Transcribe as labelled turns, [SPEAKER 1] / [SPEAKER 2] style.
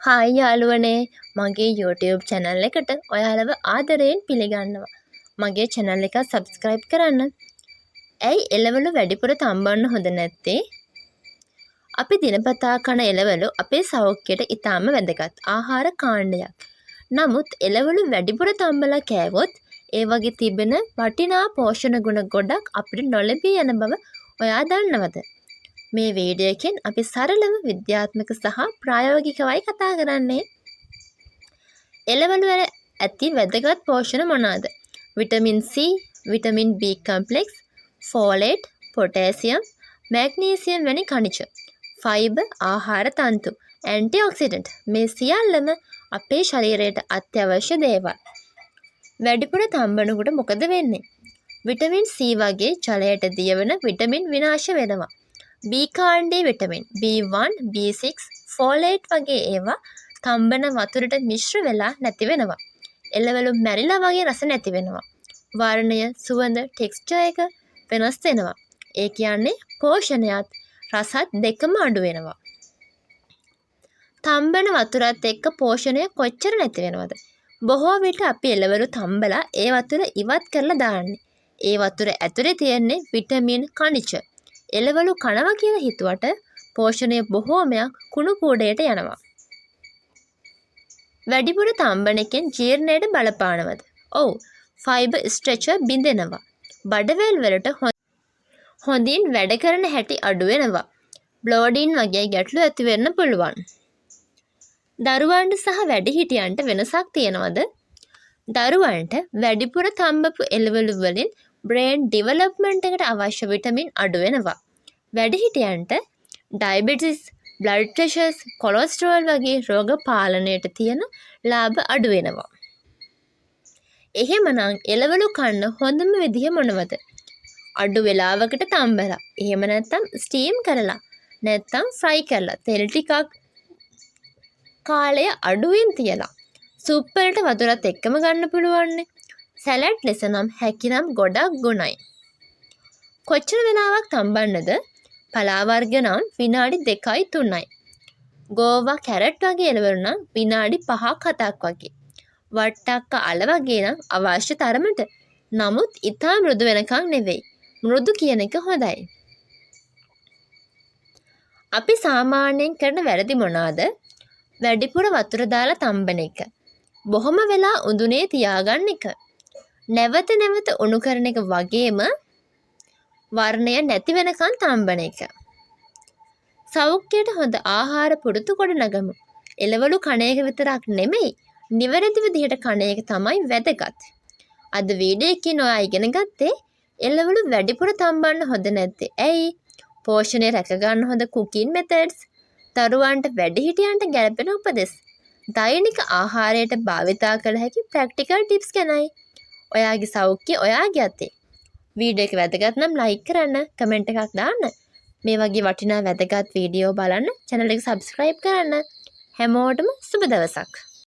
[SPEAKER 1] Hi යාළුවනේ මගේ YouTube channel එකට ඔයාලව ආදරයෙන් පිළිගන්නවා. මගේ channel එක subscribe කරන්න. ඇයි එළවලු වැඩිපුර තම්බන්න හොඳ නැත්තේ? අපි දිනපතා කන එළවලු අපේ සෞඛ්‍යයට ඉතාම වැදගත් ආහාර කාණ්ඩයක්. නමුත් එළවලු වැඩිපුර තම්බලා කෑවොත් ඒ වගේ තිබෙන වටිනා පෝෂණ ගුණ ගොඩක් අපිට නොලැබී යන බව ඔයා දන්නවද? මේ වීඩියෝ එකෙන් අපි සරලව විද්‍යාත්මක සහ ප්‍රායෝගිකවයි කතා කරන්නේ. එළවලු වල ඇති වැදගත් පෝෂණ මොනවාද? Vitamin C, vitamin B complex, folate, potassium, magnesium වැනි khනිජ, ෆයිබර්, ආහාර තන්තු, ඇන්ටිඔක්සිඩන්ට් මේ සියල්ලම අපේ ශරීරයට අත්‍යවශ්‍ය දේවල්. වැඩිපුර තම්බනකොට මොකද වෙන්නේ? විටමින් C වගේ ජලයට දියවන විටමින් විනාශ වෙනවා. B කාණ්ඩයේ vitamin B1, B6, folate වගේ ඒවා තම්බන වතුරට මිශ්‍ර වෙලා නැති වෙනවා. එළවලු මැරිලා වගේ රස නැති වෙනවා. වර්ණය, සුවඳ, ටෙක්ස්චර් එක වෙනස් වෙනවා. ඒ කියන්නේ පෝෂණයත් රසත් දෙකම අඩු වෙනවා. තම්බන වතුරත් එක්ක පෝෂණය කොච්චර නැති වෙනවද? බොහෝ විට අපි එළවලු තම්බලා ඒ වතුර ඉවත් කරලා දාන්නේ. ඒ වතුර ඇතුලේ තියෙන්නේ විටමින් khනිජ. එළවලු කනවා කියලා හිතුවට පෝෂණය බොහෝමයක් කුණු කූඩයට යනවා. වැඩිපුර තම්බන එකෙන් ජීර්ණයට බලපානවද? ඔව්. ෆයිබර් ස්ට්‍රෙචර් බිඳෙනවා. බඩවැල් වලට හොඳින් වැඩ කරන හැටි අඩු වෙනවා. බ්ලෝඩින් වගේ ගැටලු ඇති වෙන්න පුළුවන්. දරුවන්ට සහ වැඩිහිටියන්ට වෙනසක් තියෙනවද? දරුවන්ට වැඩිපුර තම්බපු එළවලු වලින් බ්‍රේන් ඩිවලොප්මන්ට් එකට අවශ්‍ය විටමින් අඩු වෙනවා. වැඩිහිටියන්ට ඩයබටිස්, බ්ලඩ් ප්‍රෙෂර්ස්, කොලෙස්ටරෝල් වගේ රෝග පාලනයට තියෙන ලාභ අඩු වෙනවා. එහෙමනම් එළවලු කන්න හොඳම විදිහ මොනවද? අඩු වෙලාවකට තම්බලා, එහෙම නැත්නම් ස්ටීම් කරලා, නැත්නම් ෆ්‍රයි කරලා, තෙල් ටිකක් කාලය අඩුවෙන් තියලා, සුප් වලට වතුරත් එක්කම ගන්න පුළුවන්. සැලඩ් ලෙස නම් හැකිනම් ගොඩක් ගුණයි. කොච්චර වෙලාවක් තම්බන්නද? පලා වර්ග නම් විනාඩි 2යි 3යි. ගෝවා, කැරට් වගේ එළවලු නම් විනාඩි 5ක් 7ක් වගේ. වට්ටක්ක අල වගේ නම් අවශ්‍ය තරමට. නමුත් ඉතා මෘදු වෙනකන් නෙවෙයි. මෘදු කියන එක හොඳයි. අපි සාමාන්‍යයෙන් කරන වැරදි මොනවාද? වැඩිපුර වතුර දාලා තම්බන එක. බොහොම වෙලා උඳුනේ තියාගන්න එක. නැවත නැවත උණු කරන එක වගේම වර්ණය නැති වෙනකන් තම්බන එක. සෞඛ්‍යයට හොඳ ආහාර පුරුදු කොට නගමු. එළවලු කණ එක විතරක් නෙමෙයි, නිවැරදි විදිහට කණ එක තමයි වැදගත්. අද වීඩියෝ එකකින් ඔයා ඉගෙන ගත්තේ එළවලු වැඩිපුර තම්බන්න හොඳ නැත්තේ ඇයි? පෝෂණය රැක ගන්න හොඳ කුකින් මෙතඩ්ස්, දරුවන්ට වැඩිහිටියන්ට ගැළපෙන උපදෙස්, දෛනික ආහාරයට භාවිතා කළ හැකි ප්‍රැක්ටිකල් ටිප්ස් ගැනයි. ඔයාගේ සෞඛ්‍ය ඔයාගේ අතේ. වීඩියෝ එක වැදගත් නම් ලයික් කරන්න, කමෙන්ට් එකක් දාන්න. මේ වගේ වටිනා වැදගත් වීඩියෝ බලන්න channel එක subscribe කරන්න. හැමෝටම සුබ දවසක්.